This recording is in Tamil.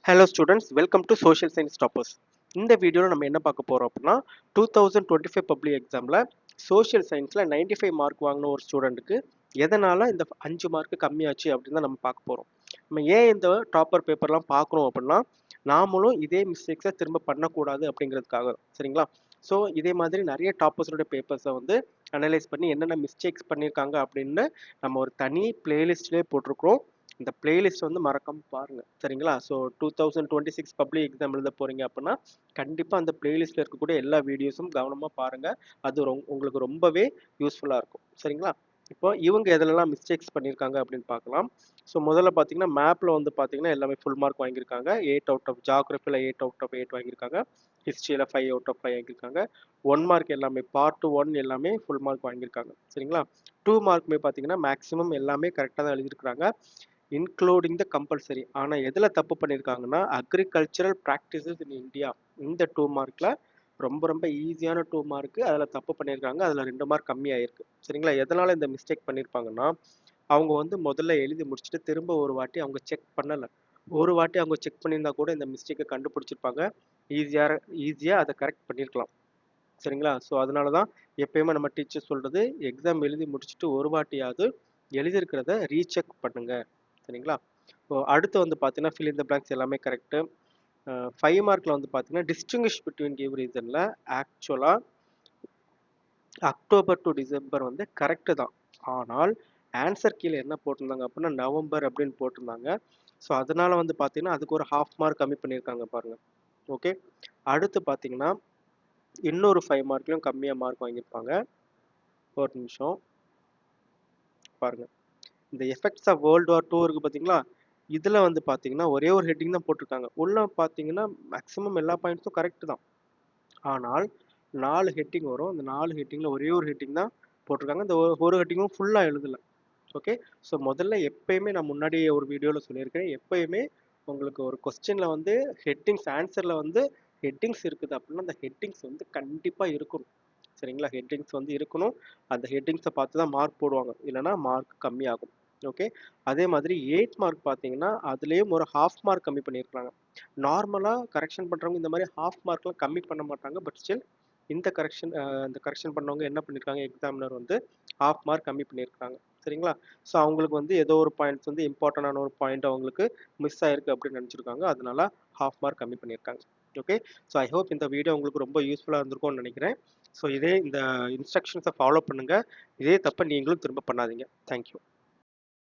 Hello students, welcome to Social Science Toppers. இந்த வீடியோவில் நம்ம என்ன பார்க்க போகிறோம் அப்படின்னா 2025 பப்ளிக் எக்ஸாமில் சோஷியல் சயின்ஸில் 95 மார்க் வாங்கின ஒரு ஸ்டூடெண்ட்டுக்கு எதனால் இந்த 5 மார்க் கம்மியாச்சு அப்படின்னு தான் நம்ம பார்க்க போகிறோம். நம்ம ஏன் இந்த டாப்பர் பேப்பர்லாம் பார்க்குறோம் அப்படின்னா நாமளும் இதே மிஸ்டேக்ஸை திரும்ப பண்ணக்கூடாது அப்படிங்கிறதுக்காக சரிங்களா. ஸோ இதே மாதிரி நிறைய டாப்பர்ஸோட பேப்பர்ஸை வந்து அனலைஸ் பண்ணி என்னென்ன மிஸ்டேக்ஸ் பண்ணியிருக்காங்க அப்படின்னு நம்ம ஒரு தனி பிளேலிஸ்ட்லேயே போட்டிருக்கிறோம். இந்த பிளேலிஸ்ட் வந்து மறக்காம பாருங்க சரிங்களா. ஸோ 2026 பப்ளிக் எக்ஸாம் எழுத போறீங்க அப்படின்னா கண்டிப்பாக அந்த பிளேலிஸ்ட்ல இருக்கக்கூடிய எல்லா வீடியோஸும் கவனமாக பாருங்க. அது உங்களுக்கு ரொம்பவே யூஸ்ஃபுல்லாக இருக்கும் சரிங்களா. இப்போ இவங்க எதுலலாம் மிஸ்டேக்ஸ் பண்ணியிருக்காங்க அப்படின்னு பார்க்கலாம். ஸோ முதல்ல பார்த்தீங்கன்னா மேப்பில் வந்து பார்த்தீங்கன்னா எல்லாமே ஃபுல் மார்க் வாங்கியிருக்காங்க. 8 அவுட் ஆஃப் ஜாகிரஃபியில் 8 அவுட் ஆஃப் 8 வாங்கியிருக்காங்க. ஹிஸ்ட்ரியில் 5 அவுட் ஆஃப் 5 வாங்கியிருக்காங்க. 1 மார்க் எல்லாமே பார்ட் 1 எல்லாமே ஃபுல் மார்க் வாங்கியிருக்காங்க சரிங்களா. 2 மார்க்குமே பார்த்தீங்கன்னா மேக்ஸிமம் எல்லாமே கரெக்டாக தான் எழுதியிருக்கிறாங்க, இன்க்ளூடிங் த கம்பல்சரி. ஆனால் எதில் தப்பு பண்ணியிருக்காங்கன்னா அக்ரிகல்ச்சரல் ப்ராக்டிசஸ் இன் இந்தியா, இந்த 2 மார்க்கில் ரொம்ப ரொம்ப ஈஸியான 2 மார்க்கு அதில் தப்பு பண்ணியிருக்காங்க. அதில் 2 மார்க் கம்மியாயிருக்கு சரிங்களா. எதனால் இந்த மிஸ்டேக் பண்ணியிருப்பாங்கன்னா அவங்க வந்து முதல்ல எழுதி முடிச்சுட்டு திரும்ப ஒரு வாட்டி அவங்க செக் பண்ணலை. ஒரு வாட்டி அவங்க செக் பண்ணியிருந்தா கூட இந்த மிஸ்டேக்கை கண்டுபிடிச்சிருப்பாங்க, ஈஸியாக அதை கரெக்ட் பண்ணியிருக்கலாம் சரிங்களா. ஸோ அதனால தான் எப்பயுமே நம்ம டீச்சர் சொல்கிறது எக்ஸாம் எழுதி முடிச்சுட்டு ஒரு வாட்டியாவது எழுதியிருக்கிறத ரீசெக் பண்ணுங்க சரிங்களா. ஸோ அடுத்து வந்து பார்த்தீங்கன்னா ஃபில் இன் த பிளாங்க்ஸ் எல்லாமே கரெக்டு. 5 மார்க்கில் வந்து பார்த்தீங்கன்னா டிஸ்டிங்விஷ் பிட்வீன் கிவ் ரீசனில் ஆக்சுவலாக அக்டோபர் டு டிசம்பர் வந்து கரெக்டு தான். ஆனால் ஆன்சர் கீழே என்ன போட்டிருந்தாங்க அப்படின்னா நவம்பர் அப்படின்னு போட்டிருந்தாங்க. ஸோ அதனால வந்து பார்த்தீங்கன்னா அதுக்கு ஒரு ½ மார்க் கம்மி பண்ணியிருக்காங்க பாருங்க. ஓகே, அடுத்து பார்த்தீங்கன்னா இன்னொரு 5 மார்க்லையும் கம்மியாக மார்க் வாங்கியிருப்பாங்க. ஒரு நிமிஷம் பாருங்க, இந்த எஃபெக்ட்ஸ் ஆஃப் வேர்ல்டு வார் 2 இருக்குது பார்த்தீங்களா, இதில் வந்து பார்த்தீங்கன்னா ஒரே ஒரு ஹெட்டிங் தான் போட்டிருக்காங்க. உள்ள பார்த்தீங்கன்னா மேக்ஸிமம் எல்லா பாயிண்ட்ஸும் கரெக்டு தான். ஆனால் 4 ஹெட்டிங் வரும், அந்த 4 ஹெட்டிங்கில் ஒரே ஒரு ஹெட்டிங் தான் போட்டிருக்காங்க. இந்த ஒரு ஹெட்டிங்கும் ஃபுல்லாக எழுதலை. ஓகே, ஸோ முதல்ல எப்பயுமே நான் முன்னாடி ஒரு வீடியோவில் சொல்லியிருக்கேன், எப்பயுமே உங்களுக்கு ஒரு கொஸ்டினில் வந்து ஹெட்டிங்ஸ் ஆன்சரில் வந்து ஹெட்டிங்ஸ் இருக்குது அப்படின்னா அந்த ஹெட்டிங்ஸ் வந்து கண்டிப்பாக இருக்கணும் சரிங்களா. ஹெட்டிங்ஸ் வந்து இருக்கணும், அந்த ஹெட்டிங்ஸை பார்த்து தான் மார்க் போடுவாங்க, இல்லைனா மார்க் கம்மியாகும். ஓகே, அதே மாதிரி 8 மார்க் பார்த்தீங்கன்னா அதுலேயும் ஒரு ½ மார்க் கம்மி பண்ணியிருக்காங்க. நார்மலாக கரெக்ஷன் பண்ணுறவங்க இந்த மாதிரி ½ மார்க்லாம் கம்மி பண்ண மாட்டாங்க. பட் ஸ்டில் இந்த கரெக்ஷன் பண்ணவங்க என்ன பண்ணியிருக்காங்க, எக்ஸாமினர் வந்து ½ மார்க் கம்மி பண்ணியிருக்காங்க சரிங்களா. ஸோ அவங்களுக்கு வந்து ஏதோ ஒரு பாயிண்ட்ஸ் வந்து இம்பார்ட்டண்டான ஒரு பாயிண்ட் அவங்களுக்கு மிஸ் ஆயிருக்கு அப்படின்னு நினச்சிருக்காங்க, அதனால ½ மார்க் கம்மி பண்ணியிருக்காங்க. ஓகே, ஸோ ஐ ஹோப் இந்த வீடியோ உங்களுக்கு ரொம்ப யூஸ்ஃபுல்லாக இருந்திருக்கும்னு நினைக்கிறேன். ஸோ இந்த இன்ஸ்ட்ரக்ஷன்ஸை ஃபாலோ பண்ணுங்கள், இதே தப்பை நீங்களும் திரும்ப பண்ணாதீங்க. தேங்க்யூ.